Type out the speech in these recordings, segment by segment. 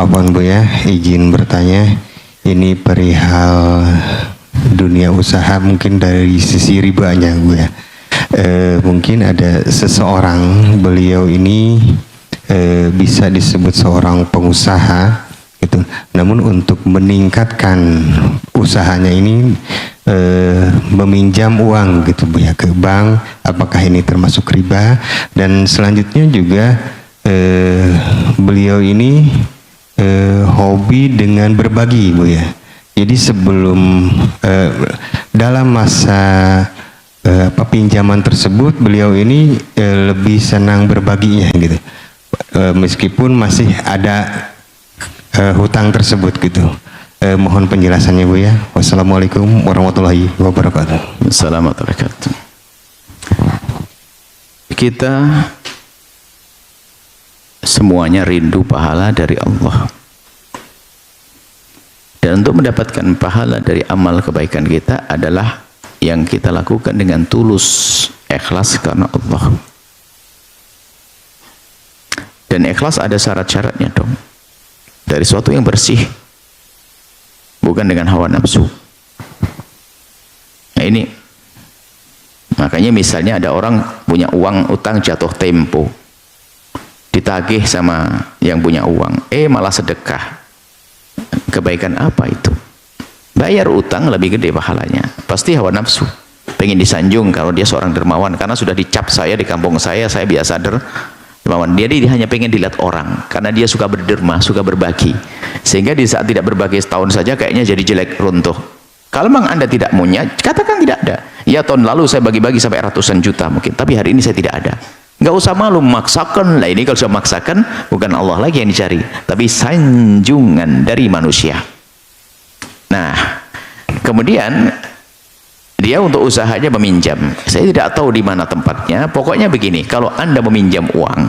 Afwan Bu ya, izin bertanya, ini perihal dunia usaha mungkin dari sisi ribanya Bu ya. Mungkin ada seseorang, beliau ini bisa disebut seorang pengusaha gitu. Namun untuk meningkatkan usahanya ini meminjam uang gitu Bu ya ke bank, apakah ini termasuk riba? Dan selanjutnya juga beliau ini hobi dengan berbagi Bu ya. Jadi sebelum dalam masa pinjaman tersebut beliau ini lebih senang berbaginya gitu. Meskipun masih ada hutang tersebut gitu. Mohon penjelasannya Bu ya. Wassalamualaikum warahmatullahi wabarakatuh. Assalamualaikum warahmatullahi wabarakatuh. Kita semuanya rindu pahala dari Allah, dan untuk mendapatkan pahala dari amal kebaikan kita adalah yang kita lakukan dengan tulus, ikhlas karena Allah. Dan ikhlas ada syarat-syaratnya dong, dari sesuatu yang bersih, bukan dengan hawa nafsu. Nah ini makanya misalnya ada orang punya uang utang jatuh tempo, ditagih sama yang punya uang, malah sedekah. Kebaikan apa itu? Bayar utang lebih gede pahalanya. Pasti hawa nafsu, pengen disanjung kalau dia seorang dermawan, karena sudah dicap saya di kampung saya biasa dermawan. Dia hanya pengen dilihat orang, karena dia suka berderma, suka berbagi, sehingga di saat tidak berbagi setahun saja kayaknya jadi jelek, runtuh. Kalau memang Anda tidak punya, katakan tidak ada. Ya tahun lalu saya bagi-bagi sampai ratusan juta mungkin, tapi hari ini saya tidak ada. Nggak usah malu memaksakan lah. Ini kalau sudah memaksakan, bukan Allah lagi yang dicari, tapi sanjungan dari manusia. Nah kemudian dia untuk usahanya meminjam. Saya tidak tahu di mana tempatnya. Pokoknya begini, kalau Anda meminjam uang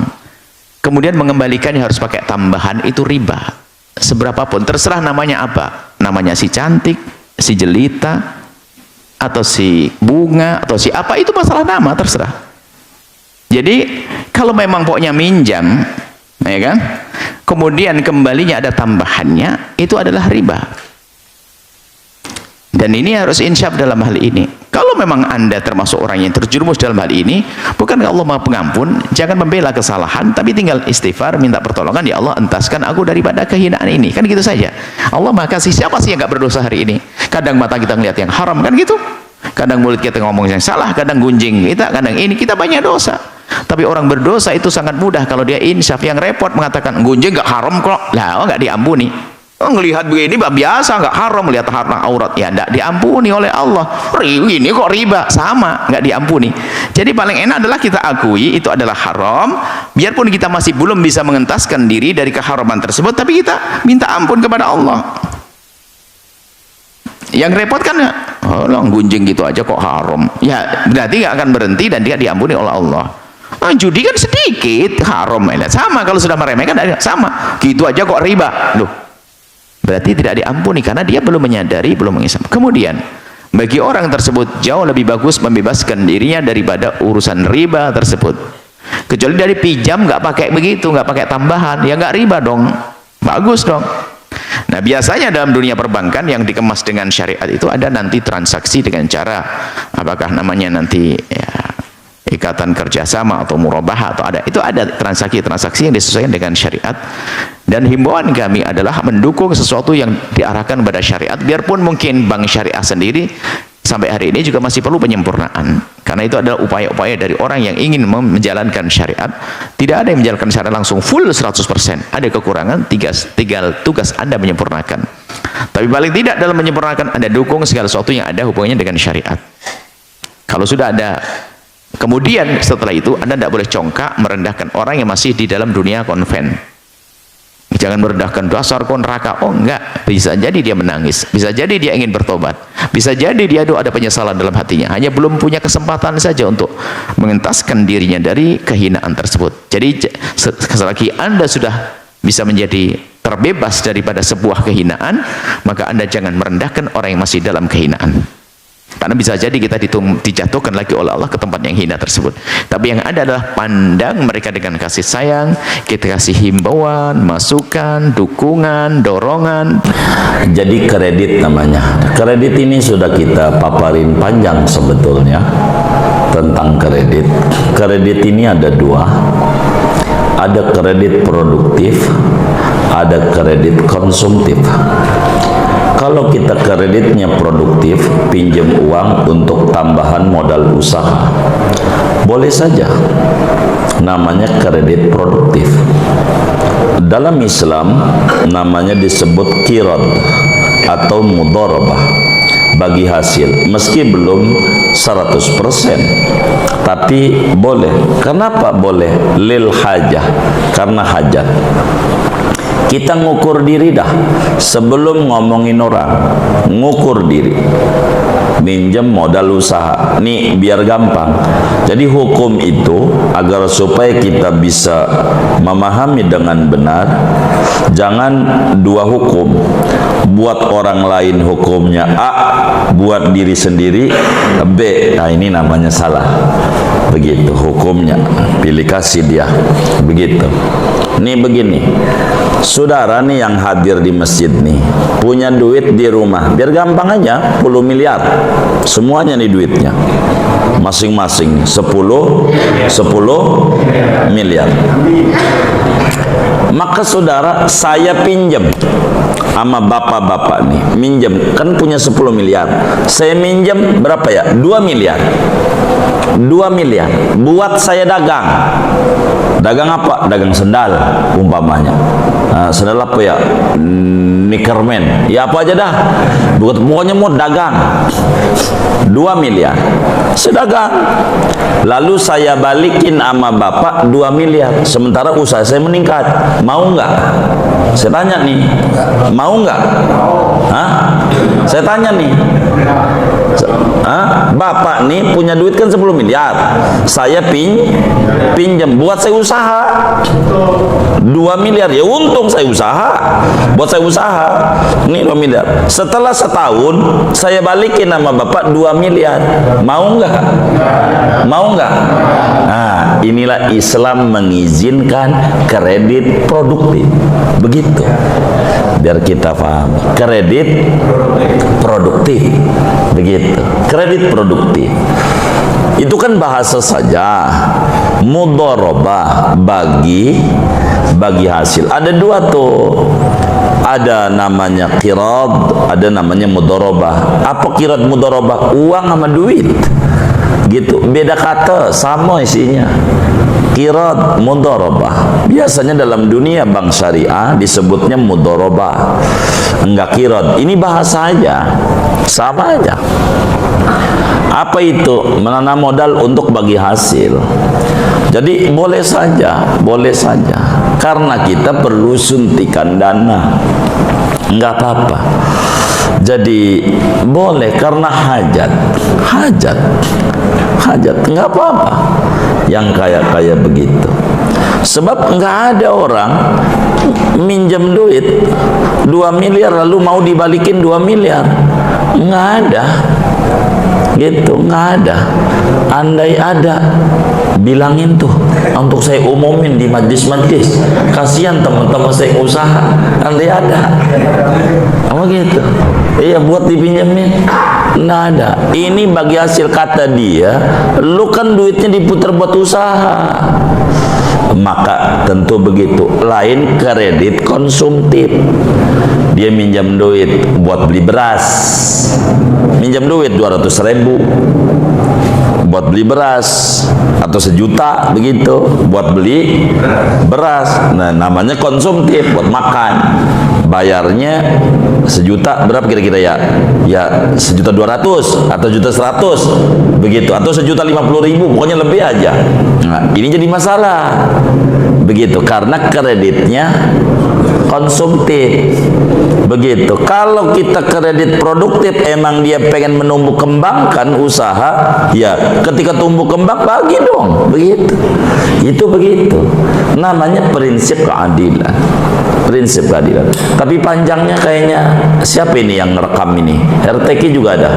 kemudian mengembalikannya harus pakai tambahan, itu riba. Seberapapun, terserah namanya apa, namanya si cantik, si jelita, atau si bunga, atau si apa, itu masalah nama, terserah. Jadi kalau memang pokoknya minjam, ya kan, kemudian kembalinya ada tambahannya, itu adalah riba. Dan ini harus insyaf dalam hal ini. Kalau memang Anda termasuk orang yang terjerumus dalam hal ini, bukankah Allah Maha Pengampun? Jangan membela kesalahan, tapi tinggal istighfar, minta pertolongan, ya Allah entaskan aku daripada kehinaan ini, kan gitu saja. Allah Maha Kasih. Siapa sih yang gak berdosa hari ini? Kadang mata kita ngelihat yang haram, kan gitu. Kadang mulut kita ngomong yang salah, kadang gunjing kita, kadang ini, kita banyak dosa. Tapi orang berdosa itu sangat mudah kalau dia insyaf. Yang repot mengatakan gunjing gak haram kok, lah gak diampuni. Ngelihat begini biasa, nggak haram, melihat harta aurat, ya nggak diampuni oleh Allah. Ini kok riba, sama, nggak diampuni. Jadi paling enak adalah kita akui itu adalah haram, biarpun kita masih belum bisa mengentaskan diri dari keharaman tersebut, tapi kita minta ampun kepada Allah. Yang repot kan, oh gunjing gitu aja kok haram, ya berarti nggak akan berhenti dan dia diampuni oleh Allah. Judi kan sedikit haram, sama. Kalau sudah meremehkan sama, gitu aja kok riba, loh. Berarti tidak diampuni karena dia belum menyadari, belum mengisap. Kemudian bagi orang tersebut jauh lebih bagus membebaskan dirinya daripada urusan riba tersebut. Kecuali dari pinjam nggak pakai begitu, nggak pakai tambahan, ya nggak riba dong, bagus dong. Nah biasanya dalam dunia perbankan yang dikemas dengan syariat itu ada nanti transaksi dengan cara apakah namanya nanti ya, ikatan kerjasama atau murabahah, atau ada transaksi-transaksi yang disesuaikan dengan syariat. Dan himbauan kami adalah mendukung sesuatu yang diarahkan pada syariat, biarpun mungkin bank syariah sendiri sampai hari ini juga masih perlu penyempurnaan, karena itu adalah upaya-upaya dari orang yang ingin menjalankan syariat. Tidak ada yang menjalankan syariat langsung full 100%, ada kekurangan, tinggal tugas Anda menyempurnakan. Tapi paling tidak dalam menyempurnakan Anda dukung segala sesuatu yang ada hubungannya dengan syariat. Kalau sudah ada, kemudian setelah itu Anda tidak boleh congkak merendahkan orang yang masih di dalam dunia konven. Jangan merendahkan dasar kon neraka. Oh enggak, bisa jadi dia menangis, bisa jadi dia ingin bertobat, bisa jadi dia ada penyesalan dalam hatinya, hanya belum punya kesempatan saja untuk mengentaskan dirinya dari kehinaan tersebut. Jadi selagi Anda sudah bisa menjadi terbebas daripada sebuah kehinaan, maka Anda jangan merendahkan orang yang masih dalam kehinaan. Karena bisa jadi kita dijatuhkan lagi oleh Allah ke tempat yang hina tersebut. Tapi yang ada adalah pandang mereka dengan kasih sayang, kita kasih himbauan, masukan, dukungan, dorongan. Jadi kredit namanya. Kredit ini sudah kita paparin panjang sebetulnya tentang kredit. Kredit ini ada dua. Ada kredit produktif, ada kredit konsumtif. Kalau kita kreditnya produktif, pinjam uang untuk tambahan modal usaha, boleh saja, namanya kredit produktif. Dalam Islam namanya disebut qirad atau mudharabah, bagi hasil, meski belum 100%, tapi boleh. Kenapa boleh? Lil hajah, karena hajat. Kita ngukur diri dah sebelum ngomongin orang, ngukur diri. Minjem modal usaha nih biar gampang. Jadi hukum itu agar supaya kita bisa memahami dengan benar, jangan dua hukum. Buat orang lain hukumnya A, buat diri sendiri B. Nah, ini namanya salah. Begitu hukumnya, pilih kasih dia. Begitu. Nih begini, saudara nih yang hadir di masjid nih, punya duit di rumah, biar gampang aja, 10 miliar semuanya nih duitnya, masing-masing 10 miliar. Maka saudara, saya pinjam sama bapak-bapak nih, minjem, kan punya 10 miliar, saya minjem berapa ya? 2 miliar 2 miliar buat saya dagang. Dagang apa? Dagang sendal umpamanya. Sendal apa ya? Sneakerman. Ya apa aja dah. Pokoknya mau dagang. 2 miliar. Sedagang. Lalu saya balikin sama bapak 2 miliar. Sementara usaha saya meningkat. Mau nggak? Saya tanya nih. Mau nggak? Hah? Saya tanya nih. Bapak nih punya duit kan 10 miliar. Saya pinjam buat saya usaha 2 miliar. Ya untung saya usaha. Buat saya usaha. Nih 2 miliar. Setelah setahun saya balikin sama bapak 2 miliar. Mau nggak? Mau nggak? Nah, inilah Islam mengizinkan kredit produktif. Begitu. Biar kita paham. Kredit produktif. Begitu. Kredit produktif itu kan bahasa saja, mudharabah, bagi hasil. Ada dua tuh, ada namanya qirad, ada namanya mudharabah. Apa qirad mudharabah? Uang sama duit gitu, beda kata, sama isinya. Qirad, mudharabah. Biasanya dalam dunia bank syariah disebutnya mudharabah, enggak qirad. Ini bahasa aja, sama aja. Apa itu? Menanam modal untuk bagi hasil. Jadi boleh saja, karena kita perlu suntikan dana, enggak apa-apa. Jadi boleh karena hajat, enggak apa-apa. Yang kaya begitu. Sebab enggak ada orang minjem duit 2 miliar lalu mau dibalikin 2 miliar. Enggak ada. Gitu, enggak ada. Andai ada, bilangin tuh untuk saya umumin di majlis-majlis. Kasihan teman-teman saya usaha. Andai ada. Apa gitu? Iya, buat dipinjemin. Nggak ada. Ini bagi hasil, kata dia. Lu kan duitnya diputar buat usaha. Maka tentu begitu. Lain kredit konsumtif. Dia minjam duit buat beli beras. Minjam duit 200.000 buat beli beras, atau 1 juta begitu buat beli beras. Nah, namanya konsumtif, buat makan. Bayarnya 1 juta berapa kira-kira ya? Ya 1.200.000 atau 1.100.000 begitu, atau 1.050.000, pokoknya lebih aja. Nah, ini jadi masalah begitu karena kreditnya konsumtif. Begitu. Kalau kita kredit produktif, emang dia pengen menumbuh kembangkan usaha, ya ketika tumbuh kembang bagi dong. Begitu. Itu begitu. Namanya prinsip keadilan. prinsip keadilan. Tapi panjangnya kayaknya siapa ini yang ngerekam ini? RTK juga ada.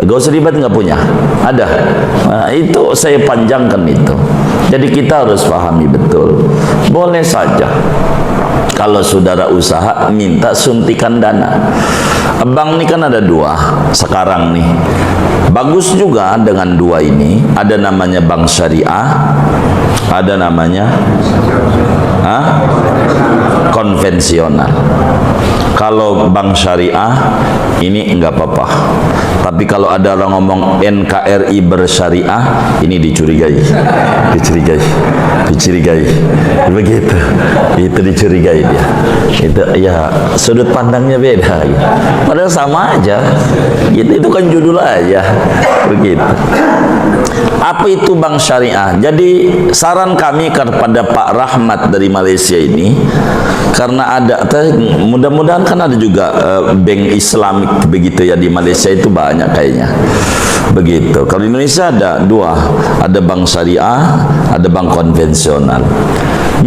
Gak usah ribet, nggak punya. Ada. Nah, itu saya panjangkan itu. Jadi kita harus pahami betul. Boleh saja kalau saudara usaha minta suntikan dana. Bank ini kan ada dua sekarang nih. Bagus juga dengan dua ini. Ada namanya bank syariah, ada namanya konvensional. Kalau bank syariah ini enggak apa-apa. Tapi kalau ada orang ngomong NKRI bersyariah, ini dicurigai. Dicurigai. Begitu. Itu dicurigai dia. Itu ya sudut pandangnya beda. Padahal sama aja. Itu kan judul aja. Begitu. Apa itu bank syariah? Jadi saran kami kepada Pak Rahmat dari Malaysia ini, karena ada, mudah-mudahan kan ada juga bank Islamik begitu ya di Malaysia itu banyak kayaknya. Begitu. Kalau di Indonesia ada dua, ada bank syariah, ada bank konvensional.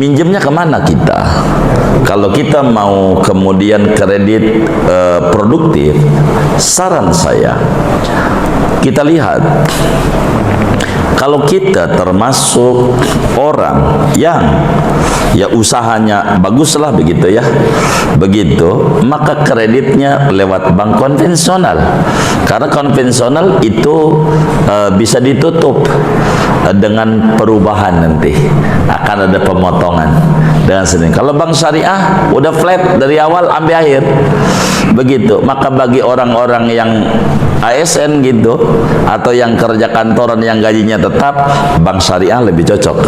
Minjemnya kemana kita? Kalau kita mau kemudian kredit produktif, saran saya kita lihat. Kalau kita termasuk orang yang ya usahanya baguslah begitu ya, begitu, maka kreditnya lewat bank konvensional. Karena konvensional itu bisa ditutup dengan perubahan, nanti akan ada pemotongan dengan sendiri. Kalau bank syariah udah flat dari awal sampai akhir, begitu. Maka bagi orang-orang yang ASN gitu atau yang kerja kantoran yang gajinya tetap, bank syariah lebih cocok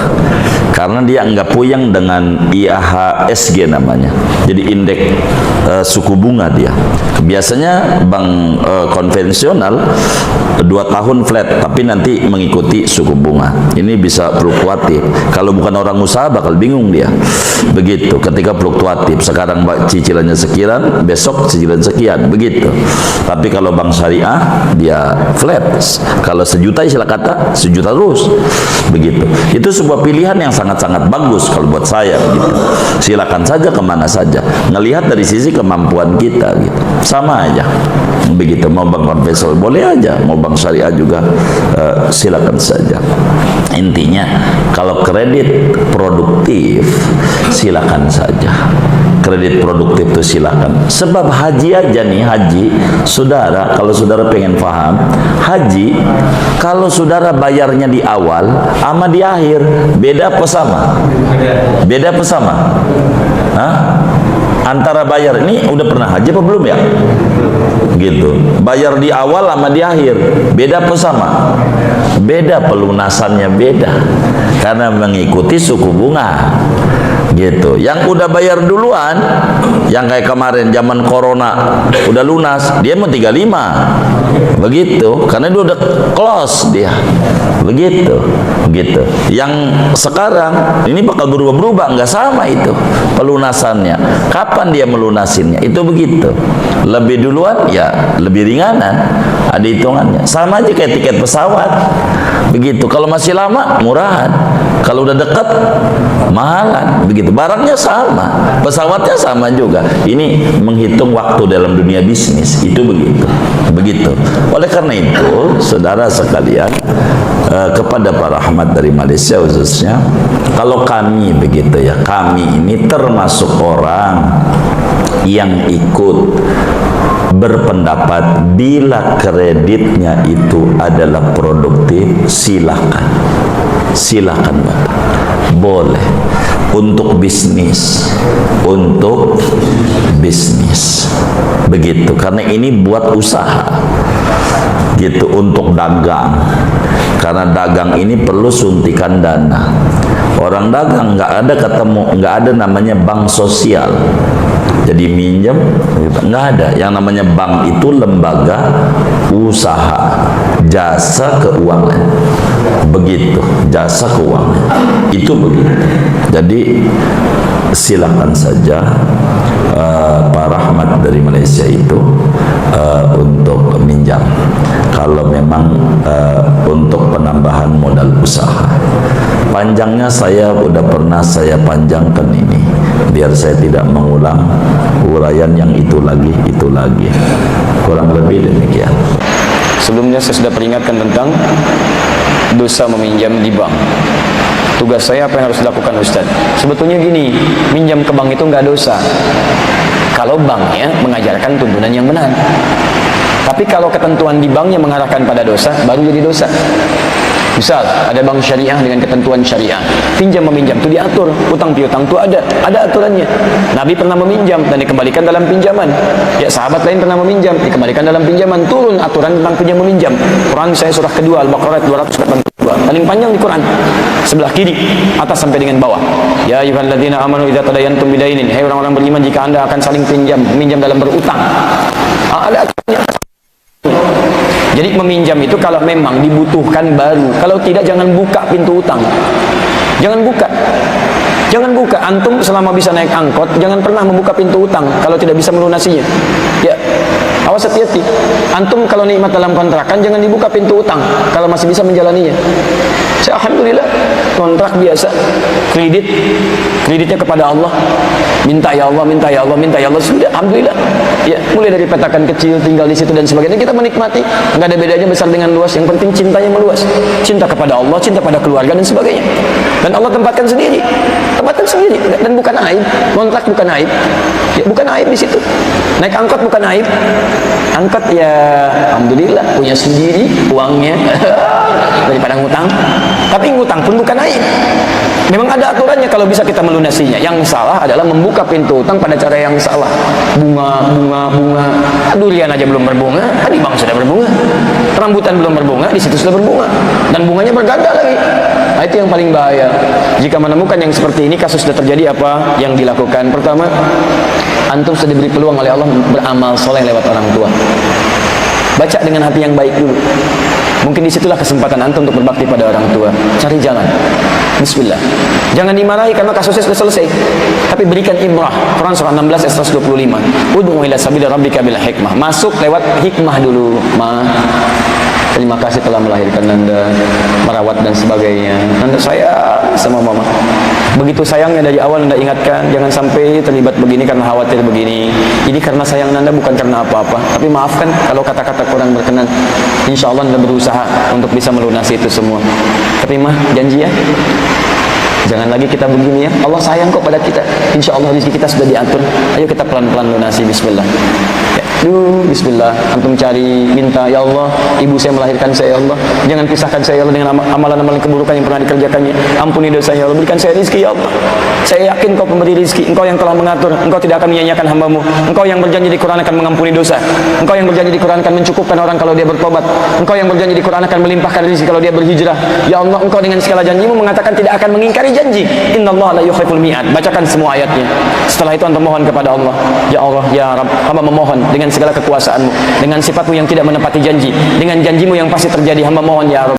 karena dia nggak puyeng dengan IHSG namanya, jadi indeks suku bunga dia. Biasanya bank konvensional 2 tahun flat, tapi nanti mengikuti suku bunga. Ini bisa fluktuatif. Kalau bukan orang usaha bakal bingung dia. Begitu, ketika fluktuatif, sekarang cicilannya sekian, besok cicilan sekian, begitu. Tapi kalau bank syariah dia flat. Kalau 1 juta istilah kata 1 juta terus, begitu. Itu sebuah pilihan yang sangat-sangat bagus kalau buat saya, gitu. Silakan saja kemana saja, ngelihat dari sisi kemampuan kita, gitu. Sama aja, begitu. Mau bank konvensional boleh aja, mau bank syariah juga silakan saja. Intinya kalau kredit produktif silakan saja. Kredit produktif itu silakan. Sebab haji aja nih, haji, saudara, kalau saudara pengen paham, haji, kalau saudara bayarnya di awal sama di akhir, beda apa sama? Beda apa sama? Hah? Antara bayar, ini udah pernah haji apa belum ya? Gitu. Bayar di awal sama di akhir, beda apa sama? Beda, pelunasannya beda. Karena mengikuti suku bunga. Gitu. Yang udah bayar duluan, yang kayak kemarin zaman corona udah lunas, dia mau 35. Begitu, karena dia udah close dia. Begitu. Begitu. Yang sekarang ini bakal berubah-berubah, nggak sama itu pelunasannya. Kapan dia melunasinnya? Itu begitu. Lebih duluan ya lebih ringanan, ada hitungannya. Sama aja kayak tiket pesawat. Begitu. Kalau masih lama murahan, kalau udah dekat mahalan. Begitu. Barangnya sama, pesawatnya sama juga. Ini menghitung waktu dalam dunia bisnis, itu begitu. Begitu. Oleh karena itu, saudara sekalian, kepada Pak Rahmat dari Malaysia khususnya, kalau kami begitu ya, kami ini termasuk orang yang ikut berpendapat bila kreditnya itu adalah produktif, silakan Bapak, boleh untuk bisnis, begitu, karena ini buat usaha, gitu, untuk dagang, karena dagang ini perlu suntikan dana. Orang dagang nggak ada namanya bank sosial. Jadi minjem nggak ada. Yang namanya bank itu lembaga usaha, jasa keuangan. Begitu, jasa keuangan. Itu begitu. Jadi silakan saja Pak Rahmat dari Malaysia itu untuk minjam. Kalau memang untuk penambahan modal usaha. Panjangnya saya udah pernah saya panjangkan ini. biar saya tidak mengulang uraian yang itu lagi kurang lebih demikian. Sebelumnya saya sudah peringatkan tentang dosa meminjam di bank. Tugas saya apa yang harus dilakukan Ustaz? Sebetulnya gini, minjam ke bank itu nggak dosa kalau banknya mengajarkan tuntunan yang benar. Tapi kalau ketentuan di banknya mengarahkan pada dosa, baru jadi dosa. Misal ada bank syariah dengan ketentuan syariah, pinjam meminjam itu diatur, utang piutang itu ada aturannya. Nabi pernah meminjam dan dikembalikan dalam pinjaman. Ya, sahabat lain pernah meminjam, dikembalikan dalam pinjaman. Turun aturan tentang pinjam meminjam. Quran saya surah kedua Al-Baqarah 282, paling panjang di Quran, sebelah kiri atas sampai dengan bawah. Ya ayyuhalladzina amanu idza tadayantum bidainin, hai orang-orang beriman, jika Anda akan saling minjam dalam berutang. Ada aturannya. Jadi meminjam itu kalau memang dibutuhkan baru, kalau tidak jangan buka pintu utang. Jangan buka. Antum selama bisa naik angkot jangan pernah membuka pintu utang kalau tidak bisa melunasinya. Ya, awas hati-hati. Antum kalau nikmat dalam kontrakan jangan dibuka pintu utang kalau masih bisa menjalaninya. Saya alhamdulillah kontrak biasa, kreditnya kepada Allah. Minta ya Allah sudah alhamdulillah. Ya, mulai dari petakan kecil tinggal di situ dan sebagainya kita menikmati, enggak ada bedanya besar dengan luas, yang penting cintanya meluas. Cinta kepada Allah, cinta pada keluarga dan sebagainya. Dan Allah tempatkan sendiri dan bukan aib. Kontrak bukan aib. Ya, bukan aib di situ. Naik angkot bukan aib. Angkot ya alhamdulillah punya sendiri uangnya daripada ngutang. Tapi ngutang pun bukan aib. Memang ada aturannya kalau bisa kita melunasinya. Yang salah adalah membuka pintu utang pada cara yang salah. Bunga. Durian aja belum berbunga, di bank sudah berbunga. Rambutan belum berbunga, di situ sudah berbunga. Dan bunganya berganda lagi. Nah, itu yang paling bahaya. Jika menemukan yang seperti ini, kasus sudah terjadi, apa yang dilakukan? Pertama, antum sudah diberi peluang oleh Allah beramal soleh lewat orang tua. Baca dengan hati yang baik dulu. Mungkin disitulah kesempatan antum untuk berbakti pada orang tua. Cari jalan. Bismillah. Jangan dimarahi karena kasusnya sudah selesai. Tapi berikan ibrah. Quran surah 16 ayat 125. Ud'u ila sabili rabbika bil hikmah. Masuk lewat hikmah dulu. Terima kasih telah melahirkan Nanda, merawat dan sebagainya. Nanda sayang sama mama. Begitu sayangnya dari awal Nanda ingatkan, jangan sampai terlibat begini karena khawatir begini. Ini karena sayang Nanda, bukan karena apa-apa. Tapi maafkan kalau kata-kata kurang berkenan. Insya Allah Nanda berusaha untuk bisa melunasi itu semua. Tapi mah janji ya, jangan lagi kita begini ya. Allah sayang kok pada kita. Insya Allah rezeki kita sudah diatur. Ayo kita pelan-pelan lunasi. Bismillah. Ya. Bismillah. Antum cari, minta, ya Allah, ibu saya melahirkan saya, ya Allah, jangan pisahkan saya, ya Allah, dengan amalan-amalan keburukan yang pernah dikerjakannya. Ampuni dosa, ya Allah, berikan saya rezeki, ya Allah. Saya yakin Kau pemberi rezeki, Engkau yang telah mengatur, Engkau tidak akan menyanyiakan hamba-Mu. Engkau yang berjanji di Quran akan mengampuni dosa. Engkau yang berjanji di Quran akan mencukupkan orang kalau dia bertobat. Engkau yang berjanji di Quran akan melimpahkan rezeki kalau dia berhijrah. Ya Allah, Engkau dengan segala janji-Mu mengatakan tidak akan mengingkari janji. Innallaha la yukhliful mi'ad. Bacakan semua ayatnya. Setelah itu antum mohon kepada Allah. Ya Allah, ya Rabb, hamba memohon dengan segala kekuasaan-Mu, dengan sifat-Mu yang tidak menepati janji, dengan janji-Mu yang pasti terjadi, hamba mohon ya Rabb.